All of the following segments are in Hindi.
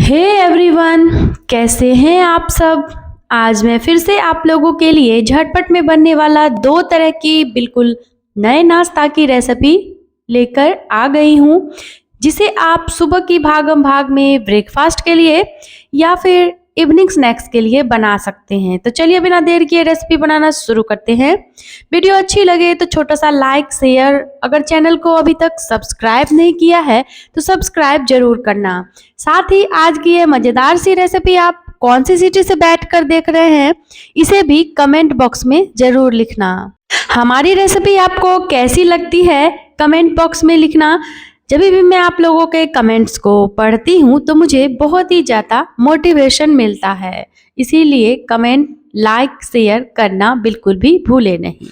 हे एवरीवन, कैसे हैं आप सब। आज मैं फिर से आप लोगों के लिए झटपट में बनने वाला दो तरह की बिल्कुल नए नाश्ता की रेसिपी लेकर आ गई हूँ, जिसे आप सुबह की भागम भाग में ब्रेकफास्ट के लिए या फिर इवनिंग स्नैक्स के लिए बना सकते हैं। तो चलिए बिना देर किए रेसिपी बनाना शुरू करते हैं। वीडियो अच्छी लगे तो छोटा सा लाइक शेयर, अगर चैनल को अभी तक सब्सक्राइब नहीं किया है तो सब्सक्राइब जरूर करना। साथ ही आज की ये मजेदार सी रेसिपी आप कौन सी सिटी से बैठकर देख रहे हैं, इसे भी कमेंट बॉक्स में जरूर लिखना। हमारी रेसिपी आपको कैसी लगती है कमेंट बॉक्स में लिखना। जब भी मैं आप लोगों के कमेंट्स को पढ़ती हूँ तो मुझे बहुत ही ज़्यादा मोटिवेशन मिलता है, इसीलिए कमेंट लाइक शेयर करना बिल्कुल भी भूले नहीं।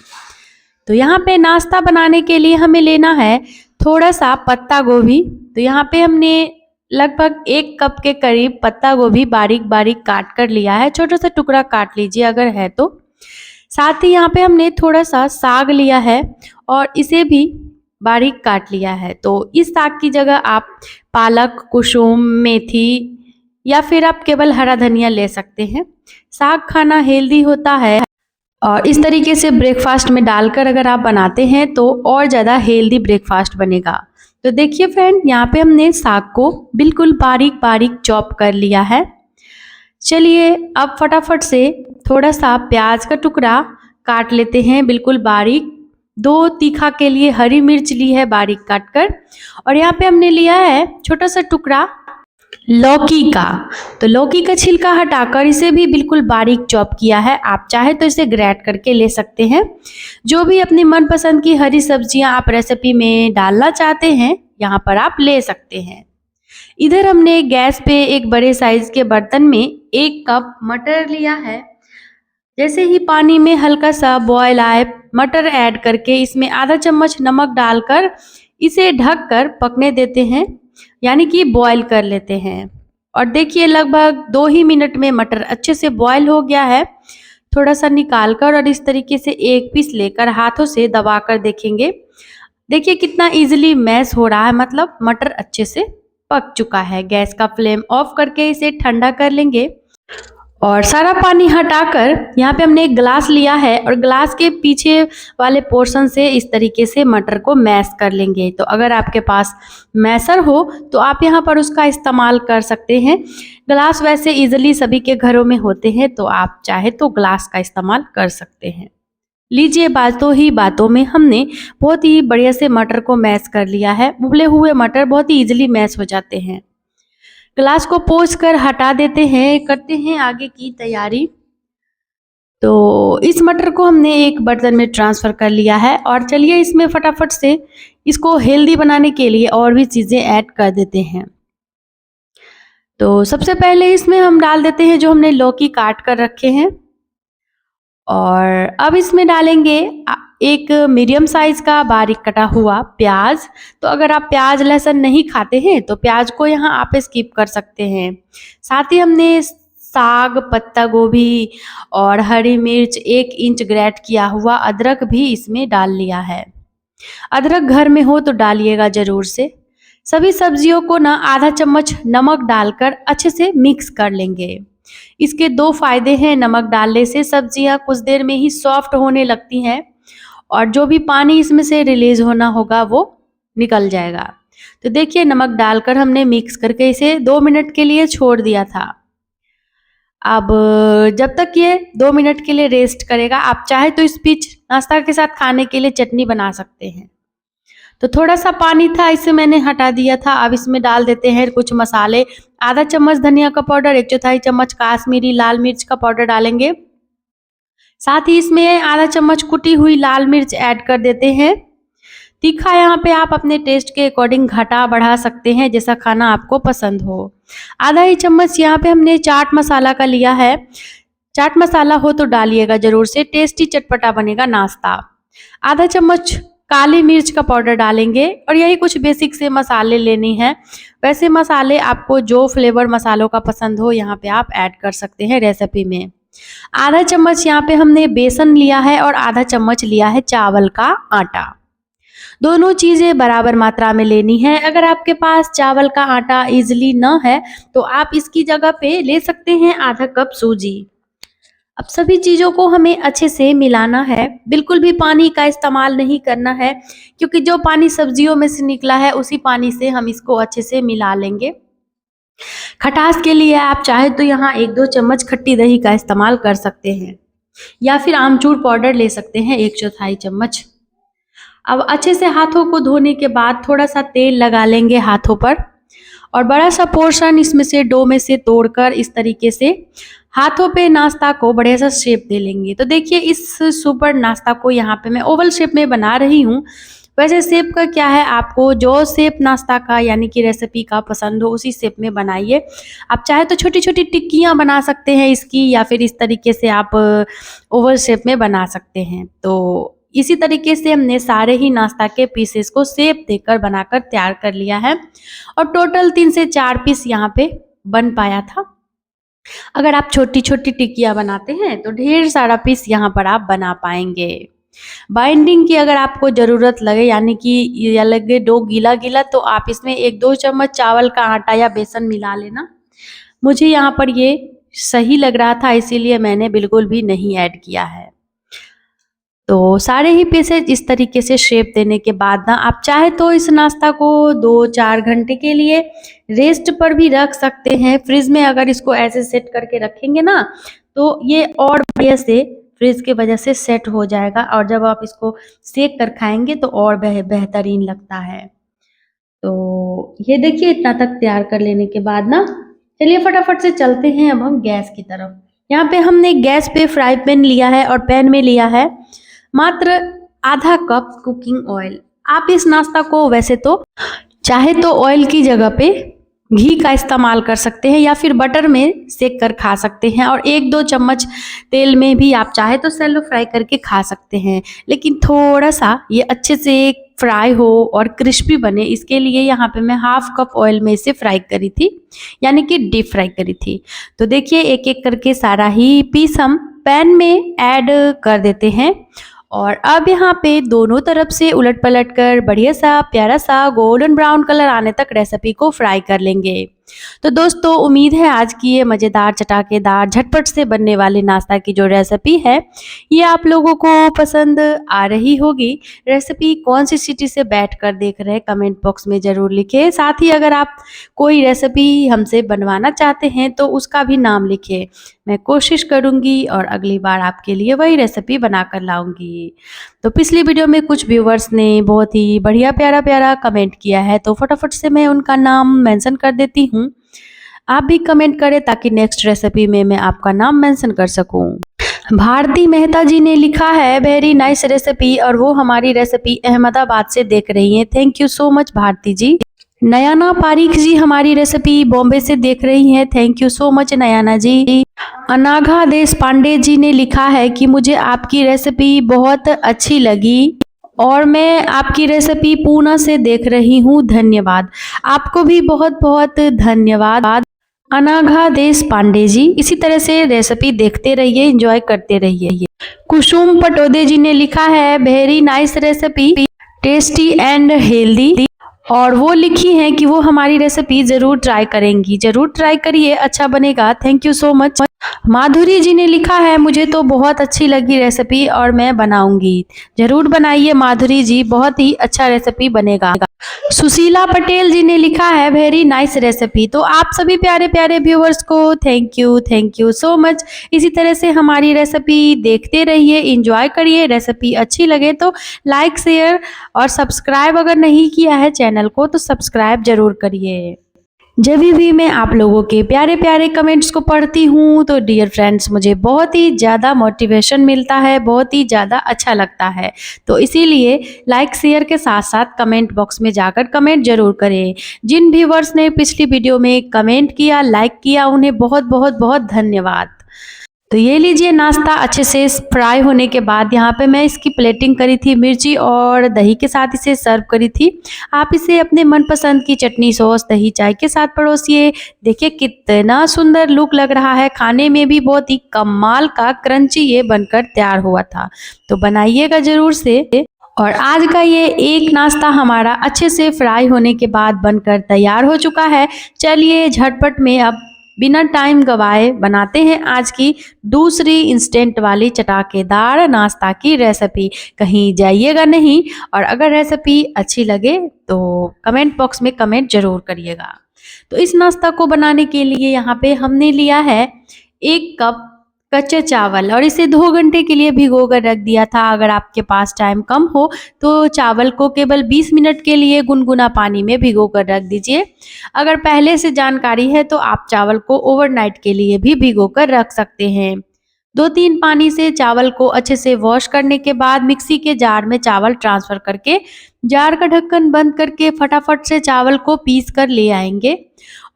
तो यहाँ पे नाश्ता बनाने के लिए हमें लेना है थोड़ा सा पत्ता गोभी। तो यहाँ पे हमने लगभग 1 कप के करीब पत्ता गोभी बारीक बारीक काट कर लिया है। छोटा सा टुकड़ा काट लीजिए अगर है तो। साथ ही यहाँ पे हमने थोड़ा सा साग लिया है और इसे भी बारीक काट लिया है। तो इस साग की जगह आप पालक, कुसुम, मेथी या फिर आप केवल हरा धनिया ले सकते हैं। साग खाना हेल्दी होता है और इस तरीके से ब्रेकफास्ट में डालकर अगर आप बनाते हैं तो और ज़्यादा हेल्दी ब्रेकफास्ट बनेगा। तो देखिए फ्रेंड, यहाँ पे हमने साग को बिल्कुल बारीक बारीक चॉप कर लिया है। चलिए अब फटाफट से थोड़ा सा प्याज का टुकड़ा काट लेते हैं बिल्कुल बारीक। 2 तीखा के लिए हरी मिर्च ली है बारीक काट कर, और यहाँ पे हमने लिया है छोटा सा टुकड़ा लौकी का। तो लौकी का छिलका हटाकर इसे भी बिल्कुल बारीक चॉप किया है। आप चाहे तो इसे ग्रेट करके ले सकते हैं। जो भी अपनी मनपसंद की हरी सब्जियां आप रेसिपी में डालना चाहते हैं यहाँ पर आप ले सकते हैं। इधर हमने गैस पे एक बड़े साइज के बर्तन में 1 कप मटर लिया है। जैसे ही पानी में हल्का सा बॉयल आए, मटर ऐड करके इसमें आधा चम्मच नमक डालकर इसे ढक कर पकने देते हैं, यानी कि बॉयल कर लेते हैं। और देखिए लगभग 2 ही मिनट में मटर अच्छे से बॉयल हो गया है। थोड़ा सा निकाल कर और इस तरीके से एक पीस लेकर हाथों से दबा कर देखेंगे। देखिए कितना इजीली मैश हो रहा है, मतलब मटर अच्छे से पक चुका है। गैस का फ्लेम ऑफ करके इसे ठंडा कर लेंगे और सारा पानी हटाकर यहाँ पे हमने एक ग्लास लिया है और ग्लास के पीछे वाले पोर्शन से इस तरीके से मटर को मैश कर लेंगे। तो अगर आपके पास मैशर हो तो आप यहाँ पर उसका इस्तेमाल कर सकते हैं। ग्लास वैसे इजीली सभी के घरों में होते हैं, तो आप चाहे तो ग्लास का इस्तेमाल कर सकते हैं। लीजिए बातों ही बातों में हमने बहुत ही बढ़िया से मटर को मैश कर लिया है। उबले हुए मटर बहुत ही इजीली मैश हो जाते हैं। ग्लास को पोंछ कर हटा देते हैं, करते हैं आगे की तैयारी। तो इस मटर को हमने एक बर्तन में ट्रांसफ़र कर लिया है और चलिए इसमें फटाफट से इसको हेल्दी बनाने के लिए और भी चीज़ें ऐड कर देते हैं। तो सबसे पहले इसमें हम डाल देते हैं जो हमने लौकी काट कर रखे हैं, और अब इसमें डालेंगे एक मीडियम साइज का बारीक कटा हुआ प्याज। तो अगर आप प्याज लहसुन नहीं खाते हैं तो प्याज को यहाँ आप स्किप कर सकते हैं। साथ ही हमने साग, पत्ता गोभी और हरी मिर्च, 1 इंच ग्रेट किया हुआ अदरक भी इसमें डाल लिया है। अदरक घर में हो तो डालिएगा ज़रूर से। सभी सब्जियों को ना आधा चम्मच नमक डालकर अच्छे से मिक्स कर लेंगे। इसके 2 फायदे हैं नमक डालने से, सब्जियां कुछ देर में ही सॉफ्ट होने लगती हैं और जो भी पानी इसमें से रिलीज होना होगा वो निकल जाएगा। तो देखिए नमक डालकर हमने मिक्स करके इसे 2 मिनट के लिए छोड़ दिया था। अब जब तक ये 2 मिनट के लिए रेस्ट करेगा, आप चाहे तो इस बीच नाश्ता के साथ खाने के लिए चटनी बना सकते हैं। तो थोड़ा सा पानी था, इसे मैंने हटा दिया था। अब इसमें डाल देते हैं कुछ मसाले। आधा चम्मच धनिया का पाउडर, 1/4 चम्मच काश्मीरी लाल मिर्च का पाउडर डालेंगे। साथ ही इसमें आधा चम्मच कुटी हुई लाल मिर्च ऐड कर देते हैं। तीखा यहाँ पे आप अपने टेस्ट के अकॉर्डिंग घटा बढ़ा सकते हैं, जैसा खाना आपको पसंद हो। आधा ही चम्मच यहाँ पे हमने चाट मसाला का लिया है। चाट मसाला हो तो डालिएगा जरूर से, टेस्टी चटपटा बनेगा नाश्ता। आधा चम्मच काली मिर्च का पाउडर डालेंगे और यही कुछ बेसिक से मसाले लेने हैं। वैसे मसाले आपको जो फ्लेवर मसालों का पसंद हो यहाँ पे आप ऐड कर सकते हैं रेसिपी में। आधा चम्मच यहाँ पे हमने बेसन लिया है और आधा चम्मच लिया है चावल का आटा। दोनों चीज़ें बराबर मात्रा में लेनी है। अगर आपके पास चावल का आटा ईज़िली ना है तो आप इसकी जगह पे ले सकते हैं आधा कप सूजी। अब सभी चीज़ों को हमें अच्छे से मिलाना है, बिल्कुल भी पानी का इस्तेमाल नहीं करना है, क्योंकि जो पानी सब्जियों में से निकला है उसी पानी से हम इसको अच्छे से मिला लेंगे। खटास के लिए आप चाहे तो यहाँ 1-2 चम्मच खट्टी दही का इस्तेमाल कर सकते हैं, या फिर आमचूर पाउडर ले सकते हैं 1/4 चम्मच। अब अच्छे से हाथों को धोने के बाद थोड़ा सा तेल लगा लेंगे हाथों पर, और बड़ा सा पोर्शन इसमें से डो में से तोड़कर इस तरीके से हाथों पे नाश्ता को बढ़िया सा शेप दे लेंगे। तो देखिए इस सुपर नाश्ता को यहाँ पे मैं ओवल शेप में बना रही हूँ। वैसे शेप का क्या है, आपको जो शेप नाश्ता का यानी कि रेसिपी का पसंद हो उसी शेप में बनाइए। आप चाहे तो छोटी छोटी टिक्कियाँ बना सकते हैं इसकी, या फिर इस तरीके से आप ओवल शेप में बना सकते हैं। तो इसी तरीके से हमने सारे ही नाश्ता के पीसेस को शेप देकर बनाकर तैयार कर लिया है, और टोटल 3 से 4 पीस यहाँ पे बन पाया था। अगर आप छोटी छोटी टिक्कियाँ बनाते हैं तो ढेर सारा पीस यहाँ पर आप बना पाएंगे। बाइंडिंग की अगर आपको ज़रूरत लगे, यानी कि ये लगे डो गीला गीला, तो आप इसमें 1-2 चम्मच चावल का आटा या बेसन मिला लेना। मुझे यहाँ पर ये सही लग रहा था, इसीलिए मैंने बिल्कुल भी नहीं ऐड किया है। तो सारे ही पीसेज इस तरीके से शेप देने के बाद ना आप चाहे तो इस नाश्ता को 2-4 घंटे के लिए रेस्ट पर भी रख सकते हैं। फ्रिज में अगर इसको ऐसे सेट करके रखेंगे ना तो ये और बढ़िया से फ्रिज के वजह से सेट हो जाएगा, और जब आप इसको सेक कर खाएंगे तो और बेहतरीन लगता है। तो ये देखिए इतना तक तैयार कर लेने के बाद ना चलिए फटाफट से चलते हैं अब हम गैस की तरफ। यहाँ पे हमने गैस पे फ्राई पैन लिया है, और पैन में लिया है मात्र आधा कप कुकिंग ऑयल। आप इस नाश्ता को वैसे तो चाहे तो ऑयल की जगह पे घी का इस्तेमाल कर सकते हैं, या फिर बटर में सेक कर खा सकते हैं, और 1-2 चम्मच तेल में भी आप चाहे तो सैलो फ्राई करके खा सकते हैं। लेकिन थोड़ा सा ये अच्छे से फ्राई हो और क्रिस्पी बने, इसके लिए यहाँ पे मैं हाफ कप ऑयल में इसे फ्राई करी थी, यानी कि डीप फ्राई करी थी। तो देखिए एक एक करके सारा ही पीस हम पैन में ऐड कर देते हैं, और अब यहाँ पे दोनों तरफ से उलट पलट कर बढ़िया सा प्यारा सा गोल्डन ब्राउन कलर आने तक रेसिपी को फ्राई कर लेंगे। तो दोस्तों उम्मीद है आज की ये मज़ेदार चटाकेदार झटपट से बनने वाले नाश्ता की जो रेसिपी है ये आप लोगों को पसंद आ रही होगी। रेसिपी कौन सी सिटी से बैठकर देख रहे हैं कमेंट बॉक्स में ज़रूर लिखें। साथ ही अगर आप कोई रेसिपी हमसे बनवाना चाहते हैं तो उसका भी नाम लिखें, मैं कोशिश करूँगी और अगली बार आपके लिए वही रेसिपी बना कर लाऊँगी। तो पिछली वीडियो में कुछ व्यूवर्स ने बहुत ही बढ़िया प्यारा प्यारा कमेंट किया है, तो फटाफट से मैं उनका नाम मेंशन कर देती हूँ। आप भी कमेंट करें ताकि नेक्स्ट रेसिपी में मैं आपका नाम मेंशन कर सकूं। भारती मेहता जी ने लिखा है वेरी नाइस रेसिपी, और वो हमारी रेसिपी अहमदाबाद से देख रही हैं। Thank you so much Bharti ji. Nayana Parikh ji हमारी रेसिपी बॉम्बे से देख रही हैं। Thank you so much Nayana ji. Anagha Deshpande जी ने लिखा है कि मुझे आपकी रेसिपी बहुत अच्छी लगी और मैं आपकी रेसिपी पूना से देख रही हूँ, धन्यवाद। आपको भी बहुत बहुत धन्यवाद अनाघा देश पांडे जी। इसी तरह से रेसिपी देखते रहिए, एंजॉय करते रहिए। कुसुम पटोदे जी ने लिखा है very nice recipe, tasty and healthy, और वो लिखी हैं कि वो हमारी रेसिपी ज़रूर ट्राई करेंगी। ज़रूर ट्राई करिए, अच्छा बनेगा। Thank you so much. Madhuri ji ने लिखा है मुझे तो बहुत अच्छी लगी रेसिपी और मैं बनाऊंगी। ज़रूर बनाइए माधुरी जी, बहुत ही अच्छा रेसिपी बनेगा। सुशीला पटेल जी ने लिखा है वेरी नाइस रेसिपी। तो आप सभी प्यारे प्यारे व्यूअर्स को थैंक यू सो मच। इसी तरह से हमारी रेसिपी देखते रहिए, एंजॉय करिए। रेसिपी अच्छी लगे तो लाइक शेयर और सब्सक्राइब अगर नहीं किया है चैनल को तो सब्सक्राइब जरूर करिए। जब भी मैं आप लोगों के प्यारे प्यारे कमेंट्स को पढ़ती हूँ तो डियर फ्रेंड्स मुझे बहुत ही ज़्यादा मोटिवेशन मिलता है, बहुत ही ज़्यादा अच्छा लगता है। तो इसीलिए लाइक शेयर के साथ साथ कमेंट बॉक्स में जाकर कमेंट जरूर करें। जिन व्यूअर्स ने पिछली वीडियो में कमेंट किया, लाइक किया, उन्हें बहुत बहुत बहुत धन्यवाद। तो ये लीजिए नाश्ता अच्छे से फ्राई होने के बाद यहाँ पे मैं इसकी प्लेटिंग करी थी, मिर्ची और दही के साथ इसे सर्व करी थी। आप इसे अपने मनपसंद की चटनी, सॉस, दही, चाय के साथ परोसिए। देखिए कितना सुंदर लुक लग रहा है, खाने में भी बहुत ही कमाल का क्रंची ये बनकर तैयार हुआ था। तो बनाइएगा जरूर से और आज का ये एक नाश्ता हमारा अच्छे से फ्राई होने के बाद बनकर तैयार हो चुका है। चलिए झटपट में अब बिना टाइम गवाए बनाते हैं आज की दूसरी इंस्टेंट वाली चटाकेदार नाश्ता की रेसिपी। कहीं जाइएगा नहीं, और अगर रेसिपी अच्छी लगे तो कमेंट बॉक्स में कमेंट जरूर करिएगा। तो इस नाश्ता को बनाने के लिए यहाँ पे हमने लिया है 1 कप कच्चे चावल, और इसे 2 घंटे के लिए भिगो कर रख दिया था। अगर आपके पास टाइम कम हो तो चावल को केवल 20 मिनट के लिए गुनगुना पानी में भिगो कर रख दीजिए। अगर पहले से जानकारी है तो आप चावल को ओवरनाइट के लिए भी भिगो कर रख सकते हैं। 2-3 पानी से चावल को अच्छे से वॉश करने के बाद मिक्सी के जार में चावल ट्रांसफर करके जार का ढक्कन बंद करके फटाफट से चावल को पीस कर ले आएंगे।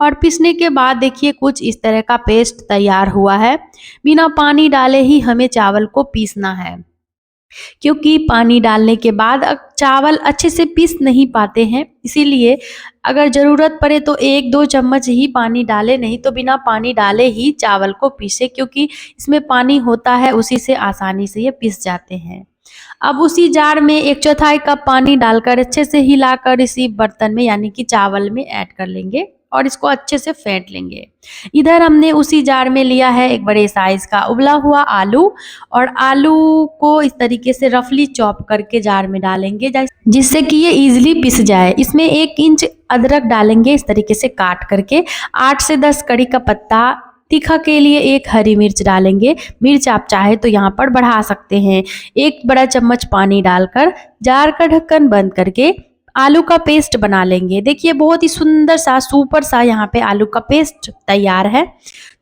और पीसने के बाद देखिए कुछ इस तरह का पेस्ट तैयार हुआ है। बिना पानी डाले ही हमें चावल को पीसना है, क्योंकि पानी डालने के बाद चावल अच्छे से पीस नहीं पाते हैं। इसीलिए अगर ज़रूरत पड़े तो 1-2 चम्मच ही पानी डालें, नहीं तो बिना पानी डाले ही चावल को पीसे, क्योंकि इसमें पानी होता है, उसी से आसानी से ये पीस जाते हैं। अब उसी जार में 1/4 कप पानी डालकर अच्छे से हिलाकर इसी बर्तन में यानी कि चावल में ऐड कर लेंगे और इसको अच्छे से फेंट लेंगे। इधर हमने उसी जार में लिया है एक बड़े साइज का उबला हुआ आलू, और आलू को इस तरीके से रफली चॉप करके जार में डालेंगे जिससे कि ये इजीली पिस जाए। इसमें 1 इंच अदरक डालेंगे इस तरीके से काट करके, 8 से 10 कड़ी का पत्ता, तीखा के लिए 1 हरी मिर्च डालेंगे। मिर्च आप चाहे तो यहाँ पर बढ़ा सकते हैं। 1 बड़ा चम्मच पानी डालकर जार का ढक्कन बंद करके आलू का पेस्ट बना लेंगे। देखिए बहुत ही सुंदर सा सुपर सा यहाँ पे आलू का पेस्ट तैयार है।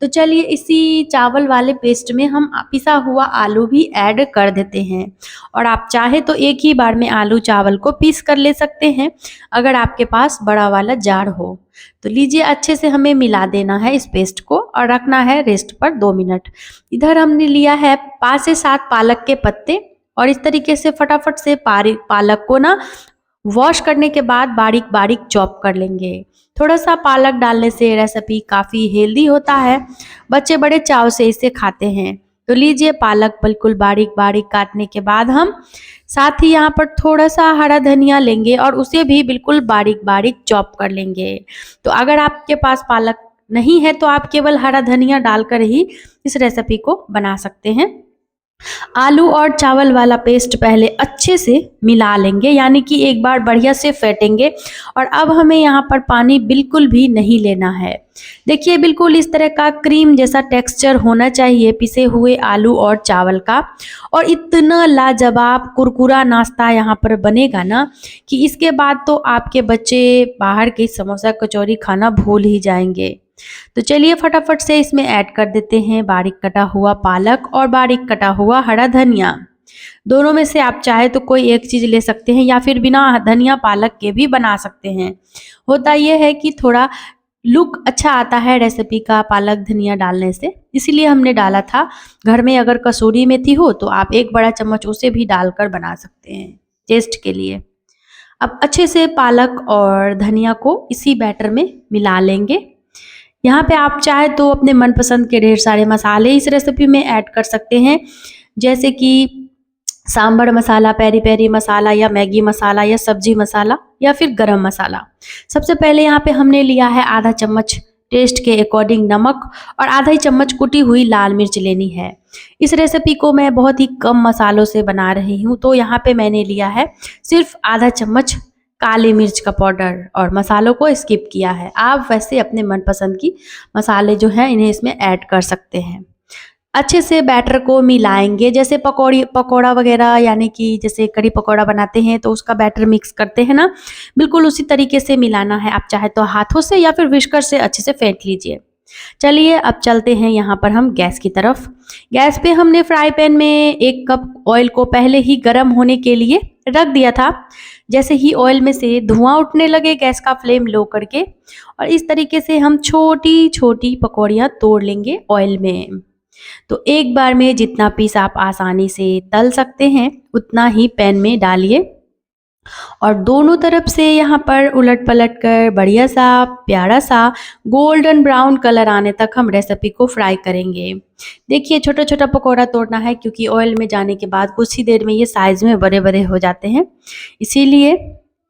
तो चलिए इसी चावल वाले पेस्ट में हम पिसा हुआ आलू भी ऐड कर देते हैं, और आप चाहे तो एक ही बार में आलू चावल को पीस कर ले सकते हैं अगर आपके पास बड़ा वाला जार हो। तो लीजिए अच्छे से हमें मिला देना है इस पेस्ट को और रखना है रेस्ट पर 2 मिनट। इधर हमने लिया है 5 से 7 पालक के पत्ते, और इस तरीके से फटाफट से पालक को ना वॉश करने के बाद बारीक बारीक चॉप कर लेंगे। थोड़ा सा पालक डालने से रेसिपी काफ़ी हेल्दी होता है, बच्चे बड़े चाव से इसे खाते हैं। तो लीजिए पालक बिल्कुल बारीक बारीक काटने के बाद हम साथ ही यहाँ पर थोड़ा सा हरा धनिया लेंगे और उसे भी बिल्कुल बारीक बारीक चॉप कर लेंगे। तो अगर आपके पास पालक नहीं है तो आप केवल हरा धनिया डालकर ही इस रेसिपी को बना सकते हैं। आलू और चावल वाला पेस्ट पहले अच्छे से मिला लेंगे, यानी कि एक बार बढ़िया से फेंटेंगे। और अब हमें यहाँ पर पानी बिल्कुल भी नहीं लेना है। देखिए बिल्कुल इस तरह का क्रीम जैसा टेक्सचर होना चाहिए पिसे हुए आलू और चावल का, और इतना लाजवाब कुरकुरा नाश्ता यहाँ पर बनेगा ना कि इसके बाद तो आपके बच्चे बाहर की समोसा कचौरी खाना भूल ही जाएंगे। तो चलिए फटाफट से इसमें ऐड कर देते हैं बारीक कटा हुआ पालक और बारीक कटा हुआ हरा धनिया। दोनों में से आप चाहे तो कोई एक चीज़ ले सकते हैं या फिर बिना धनिया पालक के भी बना सकते हैं। होता यह है कि थोड़ा लुक अच्छा आता है रेसिपी का पालक धनिया डालने से, इसीलिए हमने डाला था। घर में अगर कसूरी मेथी हो तो आप 1 बड़ा चम्मच उसे भी डालकर बना सकते हैं टेस्ट के लिए। अब अच्छे से पालक और धनिया को इसी बैटर में मिला लेंगे। यहाँ पे आप चाहे तो अपने मनपसंद के ढेर सारे मसाले इस रेसिपी में ऐड कर सकते हैं, जैसे कि सांभर मसाला, पेरी पेरी मसाला, या मैगी मसाला, या सब्जी मसाला, या फिर गरम मसाला। सबसे पहले यहाँ पे हमने लिया है आधा चम्मच टेस्ट के अकॉर्डिंग नमक, और आधा ही चम्मच कुटी हुई लाल मिर्च लेनी है। इस रेसिपी को मैं बहुत ही कम मसालों से बना रही हूँ, तो यहाँ पे मैंने लिया है सिर्फ आधा चम्मच काली मिर्च का पाउडर और मसालों को स्किप किया है। आप वैसे अपने मनपसंद की मसाले जो हैं इन्हें इसमें ऐड कर सकते हैं। अच्छे से बैटर को मिलाएंगे, जैसे पकौड़ा वगैरह, यानी कि जैसे कड़ी पकौड़ा बनाते हैं तो उसका बैटर मिक्स करते हैं ना, बिल्कुल उसी तरीके से मिलाना है। आप चाहे तो हाथों से या फिर विस्कर से अच्छे से फेंट लीजिए। चलिए अब चलते हैं यहाँ पर हम गैस की तरफ। गैस पे हमने फ्राई पैन में 1 कप ऑयल को पहले ही गर्म होने के लिए रख दिया था। जैसे ही ऑयल में से धुआं उठने लगे गैस का फ्लेम लो करके, और इस तरीके से हम छोटी छोटी पकौड़ियाँ तोड़ लेंगे ऑयल में। तो एक बार में जितना पीस आप आसानी से तल सकते हैं उतना ही पैन में डालिए। और दोनों तरफ से यहाँ पर उलट पलट कर बढ़िया सा प्यारा सा गोल्डन ब्राउन कलर आने तक हम रेसिपी को फ्राई करेंगे। देखिए छोटा छोटा पकौड़ा तोड़ना है क्योंकि ऑयल में जाने के बाद कुछ ही देर में ये साइज में बड़े बड़े हो जाते हैं, इसीलिए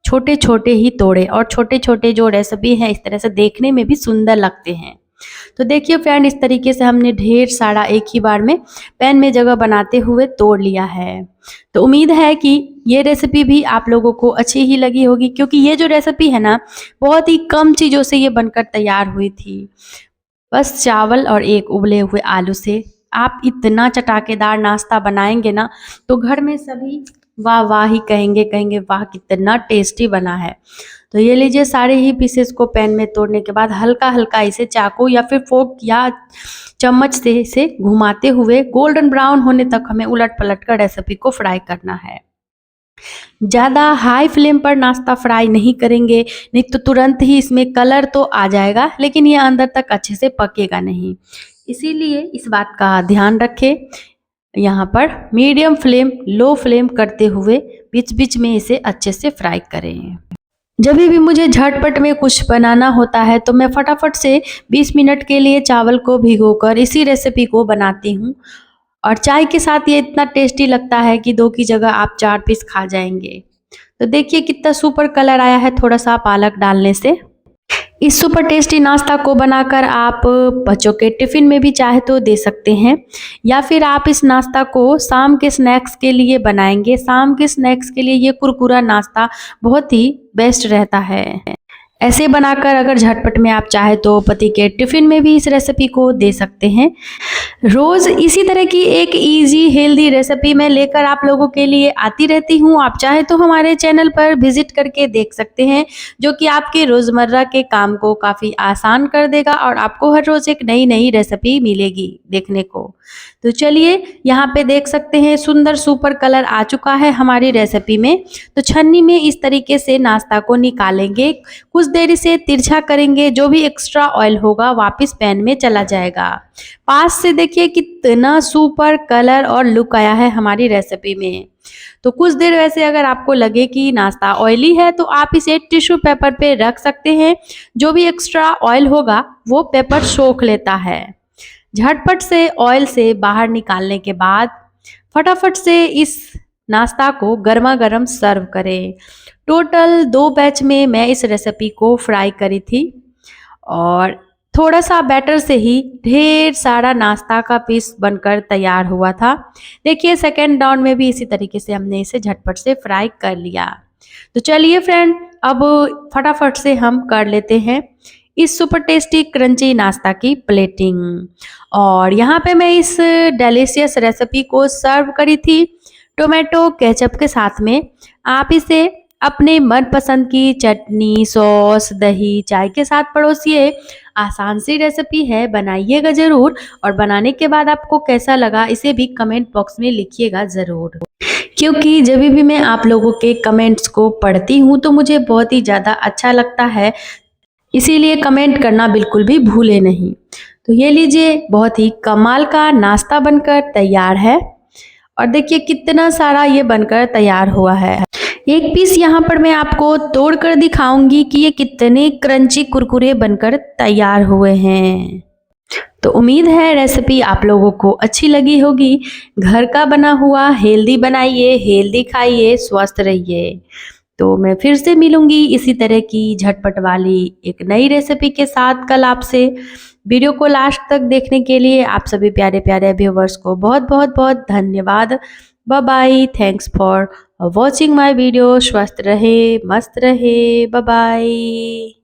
छोटे छोटे ही तोड़े। और छोटे छोटे जो रेसिपी है इस तरह से देखने में भी सुंदर लगते हैं। तो देखिए फ्रेंड, इस तरीके से हमने ढेर सारा एक ही बार में पैन में जगह बनाते हुए तोड़ लिया है। तो उम्मीद है कि ये रेसिपी भी आप लोगों को अच्छी ही लगी होगी, क्योंकि ये जो रेसिपी है ना, बहुत ही कम चीज़ों से ये बनकर तैयार हुई थी। बस चावल और एक उबले हुए आलू से आप इतना चटाकेदार नाश्ता बनाएंगे ना, तो घर में सभी वाह वाह ही कहेंगे, कहेंगे वाह कितना टेस्टी बना है। तो ये लीजिए, सारे ही पीसेस को पैन में तोड़ने के बाद हल्का हल्का इसे चाकू या फिर फोक या चम्मच से इसे घुमाते हुए गोल्डन ब्राउन होने तक हमें उलट पलट कर रेसिपी को फ्राई करना है। ज़्यादा हाई फ्लेम पर नाश्ता फ्राई नहीं करेंगे, नहीं तो तुरंत ही इसमें कलर तो आ जाएगा लेकिन ये अंदर तक अच्छे से पकेगा नहीं। इसीलिए इस बात का ध्यान रखें। यहाँ पर मीडियम फ्लेम लो फ्लेम करते हुए बीच बीच में इसे अच्छे से फ्राई करें। जब भी मुझे झटपट में कुछ बनाना होता है तो मैं फटाफट से 20 मिनट के लिए चावल को भिगोकर इसी रेसिपी को बनाती हूँ। और चाय के साथ ये इतना टेस्टी लगता है कि 2 की जगह आप 4 पीस खा जाएंगे। तो देखिए कितना सुपर कलर आया है थोड़ा सा पालक डालने से। इस सुपर टेस्टी नाश्ता को बनाकर आप बच्चों के टिफ़िन में भी चाहे तो दे सकते हैं, या फिर आप इस नाश्ता को शाम के स्नैक्स के लिए बनाएंगे। शाम के स्नैक्स के लिए ये कुरकुरा नाश्ता बहुत ही बेस्ट रहता है। ऐसे बनाकर अगर झटपट में आप चाहे तो पति के टिफ़िन में भी इस रेसिपी को दे सकते हैं। रोज़ इसी तरह की एक इजी हेल्दी रेसिपी मैं लेकर आप लोगों के लिए आती रहती हूँ। आप चाहे तो हमारे चैनल पर विजिट करके देख सकते हैं, जो कि आपके रोज़मर्रा के काम को काफ़ी आसान कर देगा और आपको हर रोज़ एक नई नई रेसिपी मिलेगी देखने को। तो चलिए, यहाँ पे देख सकते हैं सुंदर सुपर कलर आ चुका है हमारी रेसिपी में। तो छन्नी में इस तरीके से नाश्ता को निकालेंगे, कुछ देर इसे तिरछा करेंगे, जो भी एक्स्ट्रा ऑयल होगा वापस पैन में चला जाएगा। पास से देखिए कितना सुपर कलर और लुक आया है हमारी रेसिपी में। तो कुछ देर वैसे अगर आपको लगे कि नाश्ता ऑयली है तो आप इसे टिश्यू पेपर पे रख सकते हैं, जो भी एक्स्ट्रा ऑयल होगा वो पेपर सोख लेता है। झटपट से ऑयल से बाहर निकालने के बाद फटाफट से इस नाश्ता को गर्मा गर्म सर्व करें। टोटल 2 बैच में मैं इस रेसिपी को फ्राई करी थी और थोड़ा सा बैटर से ही ढेर सारा नाश्ता का पीस बनकर तैयार हुआ था। देखिए सेकेंड राउंड में भी इसी तरीके से हमने इसे झटपट से फ्राई कर लिया। तो चलिए फ्रेंड, अब फटाफट से हम कर लेते हैं इस सुपर टेस्टी क्रंची नाश्ता की प्लेटिंग। और यहाँ पे मैं इस डिलीशियस रेसिपी को सर्व करी थी टोमेटो केचप के साथ में। आप इसे अपने मनपसंद की चटनी, सॉस, दही, चाय के साथ परोसिए। आसान सी रेसिपी है, बनाइएगा ज़रूर। और बनाने के बाद आपको कैसा लगा इसे भी कमेंट बॉक्स में लिखिएगा ज़रूर, क्योंकि जब भी मैं आप लोगों के कमेंट्स को पढ़ती हूँ तो मुझे बहुत ही ज़्यादा अच्छा लगता है, इसीलिए कमेंट करना बिल्कुल भी भूले नहीं। तो ये लीजिए, बहुत ही कमाल का नाश्ता बनकर तैयार है। और देखिए कितना सारा ये बनकर तैयार हुआ है। एक पीस यहाँ पर मैं आपको तोड़ कर दिखाऊंगी कि ये कितने क्रंची कुरकुरे बनकर तैयार हुए हैं। तो उम्मीद है रेसिपी आप लोगों को अच्छी लगी होगी। घर का बना हुआ हेल्दी बनाइए, हेल्दी खाइए, स्वस्थ रहिए। तो मैं फिर से मिलूंगी इसी तरह की झटपट वाली एक नई रेसिपी के साथ कल आपसे। वीडियो को लास्ट तक देखने के लिए आप सभी प्यारे प्यारे व्यूवर्स को बहुत बहुत बहुत धन्यवाद। Bye bye, thanks for watching my video. स्वस्थ रहे, मस्त रहे, बाय बाय।